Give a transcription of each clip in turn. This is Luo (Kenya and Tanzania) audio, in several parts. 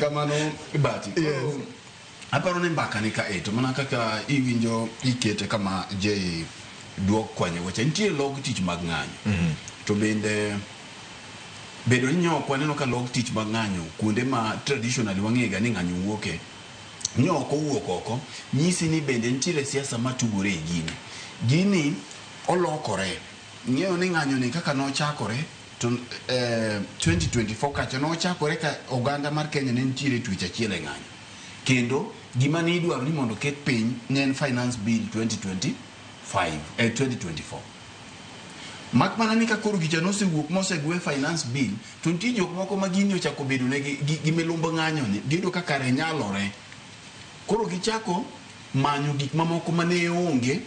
Kamano Bati. Aparo ne mbaka ni ka eto mana kaka iwinjo ikete kama je duok kwanye wacha nitie log tich mag ng'anyo. To bende bedo nyoko aneno ka log tich mag ng'anyo kuonde ma traditionally wang'ega ni ng'anyo wuoke. Nyoko wuok oko nyisi ni bende nitie siasa matugore e gini olokore. Ng'eyo ni ng'anyo ni kaka nochakore to 2024 kacha nochakore ka oganda mar Kenya ne nitie twich achiel e ng'anyo. Kendo gima ni idwaro ni mondo ket piny ne en finance bill 2024 mak mana ni ka koro gicha nosewuok mosegwe finance bill to nitie jok moko ma gini ochako bedo ne gi milumbo ng'anyo ni gido ka kare nyalore koro gichako manyo gik mamoko mane onge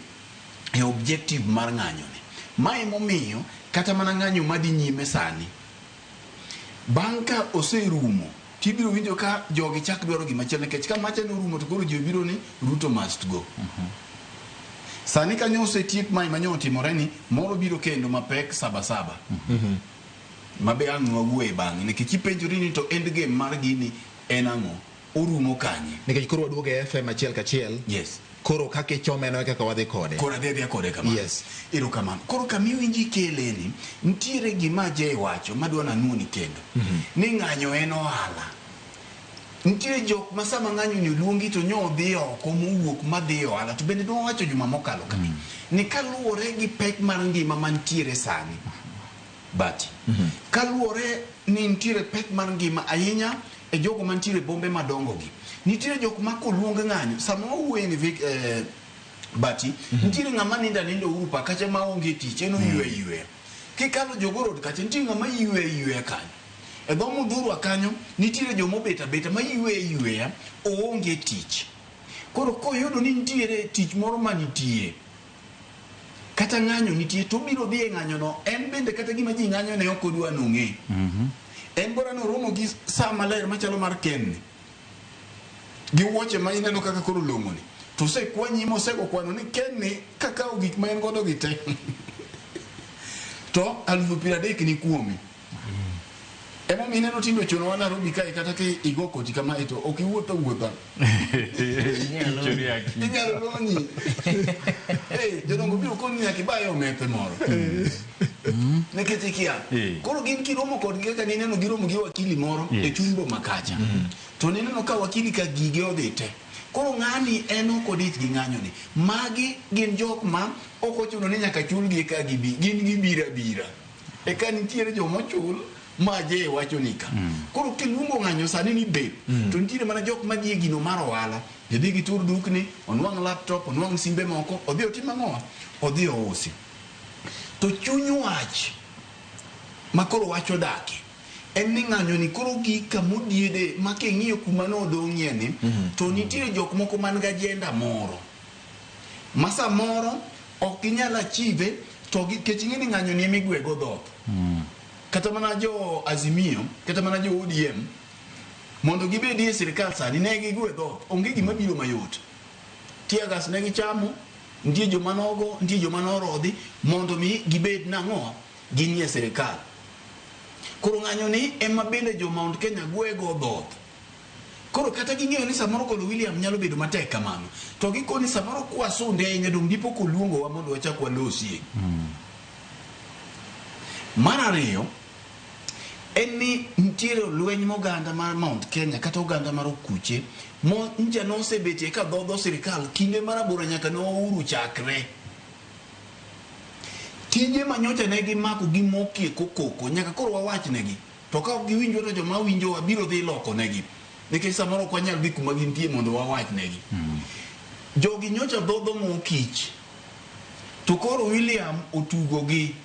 e objective mar ng'anyo ni mae momiyo kata mana ng'anyo madi nyime sani banka oserumo tibiro winjo ka jogi chak dwaro gima chielo nikech ka macha no rumo to koro ji biro ni Ruto must go. Sani kanyo osetiek mai manyo timore ni moro biro kendo mapek saba. Mabe ang' nwawuoye bang'e nikech ipenjori ni to end game mar gini en ang'o orumo kanye nikech koro waduoge FM achiel kachiel. Yes. Koro kake chomeno kaka wadhi kode. Koro adhi kode kamano. Yes. Ero kamano. Koro kamiwinji keleni ntiere gima je wacho madwa nanuoni kendo. Ni ng'anyo en ohala. Ntiere jok ma sama ng'anyo ni luongi to nyo dhi oko mowuok madhi ohala to bende nowacho juma mokalo kami. Ni kaluwore gi pek mar ngima mantiere sani. Bati. Kaluwore ni ntiere pek mar ngima ahinya e jogo mantiere bombe madongo gi. Nitiere jok ma koluong ng'anyo sama owuoye ni Bati nitiere ng'ama nindo upa kacha ma onge tich eno ywe kikalo jogorod kacha nitiere ng'ama ywe kanyo e dho mudhurwa kanyo nitiere jomo beta ma ywe onge tich koro koyudo ni nitiere tich moro manitie kata ng'anyo nitie to biro dhi e ng'anyo no en bende kata gima ji ng'anyo ne ok odwa nong'e en bora no romo gi sa maler machalo mar Ken gi wuoche ma ineno kaka koro long'oni to se kwanyi mosego kwano ni Ken ni kakao gik ma en godo gi te to 30,000 ni kuomi ema mineno tindo chono wa Nairobi kae kata ke igo koti kama ito okiwuotho inyalo lonyi jodongo biro koni nyaka ibaye omepe moro nekete kia koro gin kiromo kod kaka nineno giromo gi wakili moro e chumbo makacha to nineno ka wakili ka gige odhi te koro ng'ani en okodich gi ng'anyo ni magi gin jok ma ok ochuno ni nyaka chulgi ka gibi gin gibira e ka nitiere joma chul ma je wacho nika koro kiluongo ng'anyo sani ni be to nitiere mana jok ma dhie gino mar ohala jadhi gi tur dukni onwang' laptop onwang' simbe moko odhi otim ang'o odhi ousi to chuny wach ma koro wacho dake en ni ng'anyo ni koro gi kamodiede ma king'iyo kuma nodong'ie ni to nitiere jok moko man ga ajenda moro ma samoro ok inyal achieve to kech ing'e ni ng'anyo ni emigwego dhoth kata mana jo Azimio kata mana jo ODM mondo gibedi e sirikal sani ne gigwe dhoth onge gima biro mayot tiagas ne gichamo nitie joma nogo nitie joma norodhi mondo mi gibed nang'o ginie sirikal koro ng'anyo ni ema bende jo Mount Kenya gwego dhoth koro kata ging'eyo ni samoro kolo William nyalo bedo matek kamano to gikoni samoro kwasunde ahinya dong dipo koluongo wa mondo wachak walosie mar ariyo en ni ntiere lweny moganda mar Mount Kenya kata oganda mar okuche nja nosebetie ka dhodho sirikal kinde marabora nyaka nouru chakre tije manyocha ne gimako gimokie kokoko nyaka koro wawach negi to ka ok giwinjo to joma winjo wabiro dhi loko negi nikech samoro ok wanyal dhi kuma gintie mondo wawach negi jogi nyocha dhodho mokich to koro William otugo gi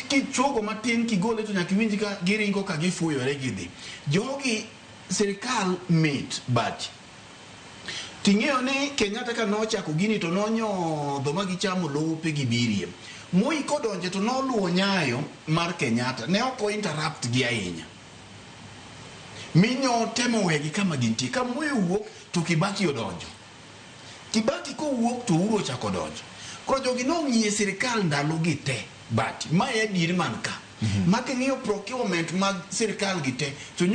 kichogo matin kigole to nyaka winji ka giringo ka gifuyore gidhi jogi sirikal mit but ting'eyo ni Kenyatta ka nochako gini to nonyodho ma gichamo lope gi birie Moi kodonje to noluwo nyayo mar Kenyatta ne ok interrupt gi ahinya minyo temo wegi kama gintie ka Moi wuok to Kibaki odonjo Kibaki ko wuok to Uhuru ochako donjo koro jogi nong'ie sirikal ndalo gi te but ma e dir man ka ma king'iyo procurement mag sirkal gi te to